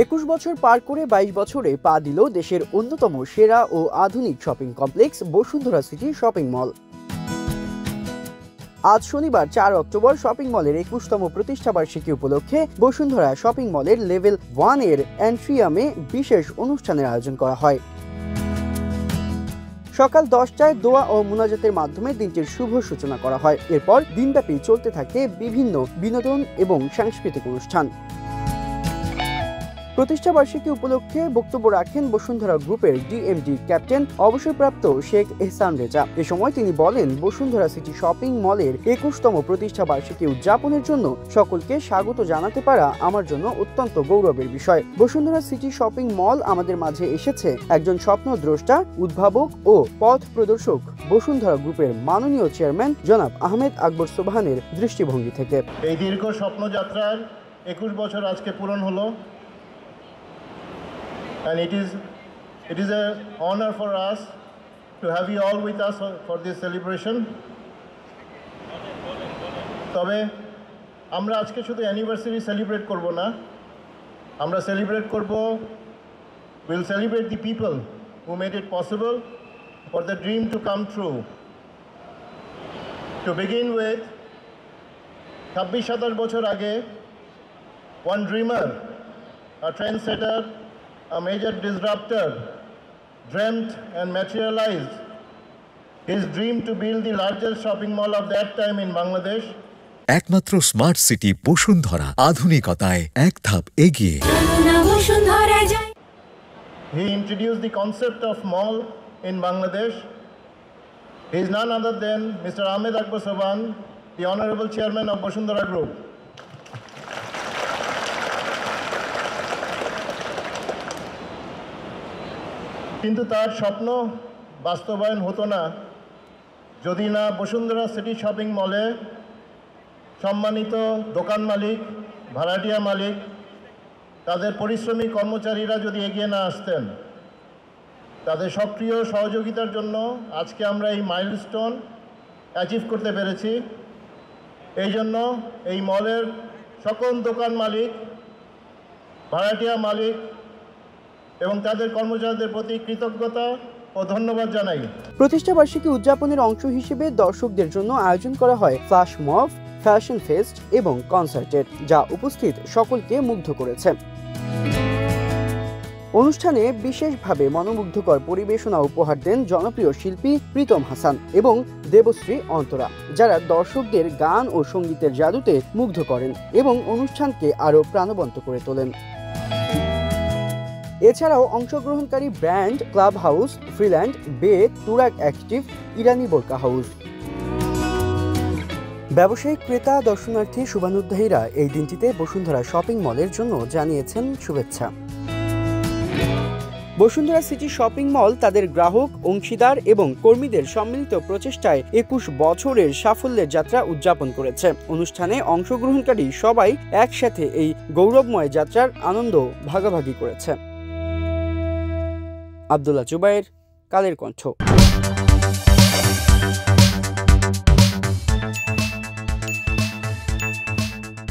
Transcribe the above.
21 বছর পার করে 22 বছরে পা দিল দেশের অন্যতম সেরা ও আধুনিক shopping complex Bashundhara city shopping mall. আজ শনিবার 4 অক্টোবর শপিং মলের 21তম প্রতিষ্ঠাবার্ষিকী উপলক্ষে বসুন্ধরা শপিং মলের লেভেল 1 এর অ্যান্ট্রিয়ামে বিশেষ অনুষ্ঠানের আয়োজন করা হয়। সকাল 10টায় দোয়া ও মুনাজাতের মাধ্যমে দিনটির শুভ সূচনা করা হয়। এরপর দিনব্যাপী চলতে থাকে বিভিন্ন বিনোদন এবং সাংস্কৃতিক অনুষ্ঠান। প্রতিষ্ঠাবার্ষিকী উপলক্ষে বক্তব্য রাখেন বসুন্ধরা গ্রুপের ডিএমডি ক্যাপ্টেন অবসরপ্রাপ্ত শেখ এহসান রেজা। এ সময় তিনি বলেন, বসুন্ধরা সিটি শপিং মলের 21তম প্রতিষ্ঠাবার্ষিকী উদযাপনের জন্য সকলকে স্বাগত জানাতে পারা আমার জন্য অত্যন্ত গৌরবের বিষয়। বসুন্ধরা সিটি শপিং মল আমাদের মাঝে এসেছে একজন স্বপ্নদ্রষ্টা, উদ্ভাবক ও পথ প্রদর্শক বসুন্ধরা গ্রুপের মাননীয় চেয়ারম্যান জনাব আহমেদ আকবর সোবহানের দৃষ্টিভঙ্গি থেকে। এই দীর্ঘ স্বপ্নযাত্রার 21 বছর আজকে পূরণ হলো। And it is an honor for us to have you all with us for this celebration. তবে আমরা আজকে শুধু অ্যানিভার্সারি সেলিব্রেট করব না, আমরা সেলিব্রেট করব, we'll celebrate the people who made it possible for the dream to come true. To begin with, 26-27 বছর আগে one dreamer, a trendsetter, a major disruptor, dreamt and materialized his dream to build the largest shopping mall of that time in Bangladesh. একমাত্র smart city Bashundhara, আধুনিকতায় এক ধাপ এগিয়ে। He introduced the concept of mall in Bangladesh. He is none other than Mr. Ahmed Akbar Sobhan, the Honorable Chairman of Bosundhara Group. কিন্তু তার স্বপ্ন বাস্তবায়ন হতো না যদি না বসুন্ধরা সিটি শপিং মলে সম্মানিত দোকান মালিক, ভাড়াটিয়া মালিক, তাদের পরিশ্রমী কর্মচারীরা যদি এগিয়ে না আসতেন। তাদের সক্রিয় সহযোগিতার জন্য আজকে আমরা এই মাইলস্টোন অ্যাচিভ করতে পেরেছি। এই জন্য এই মলের সকল দোকান মালিক, ভাড়াটিয়া মালিক এবং তাদের কর্মচারীদের প্রতি কৃতজ্ঞতা ও ধন্যবাদ জানাই। প্রতিষ্ঠাবার্ষিকী উদযাপনের অংশ হিসেবে দর্শকদের জন্য আয়োজন করা হয় ফ্ল্যাশ মব, ফ্যাশন ফেস্ট এবং কনসার্টের, যা উপস্থিত সকলকে মুগ্ধ করেছে। অনুষ্ঠানে বিশেষভাবে মনোমুগ্ধকর পরিবেশনা উপহার দেন জনপ্রিয় শিল্পী প্রীতম হাসান এবং দেবশ্রী অন্তরা, যারা দর্শকদের গান ও সঙ্গীতের জাদুতে মুগ্ধ করেন এবং অনুষ্ঠানকে আরও প্রাণবন্ত করে তোলেন। এছাড়াও অংশগ্রহণকারী ব্র্যান্ড ক্লাব হাউস, ফ্রিল্যান্ড, বে, তুরাগ অ্যাক্টিভ, ইরানি বোরকা হাউস। ব্যবসায়িক, ক্রেতা, দর্শনার্থী, শুভানুধ্যায়ীরা এই দিনটিতে বসুন্ধরা শপিং মলের জন্য জানিয়েছেন শুভেচ্ছা। বসুন্ধরা সিটি শপিং মল তাদের গ্রাহক, অংশীদার এবং কর্মীদের সম্মিলিত প্রচেষ্টায় 21 বছরের সাফল্যের যাত্রা উদযাপন করেছে। অনুষ্ঠানে অংশগ্রহণকারী সবাই একসাথে এই গৌরবময় যাত্রার আনন্দ ভাগাভাগি করেছে। আব্দুল্লাহ জুবায়ের, কালের কণ্ঠ।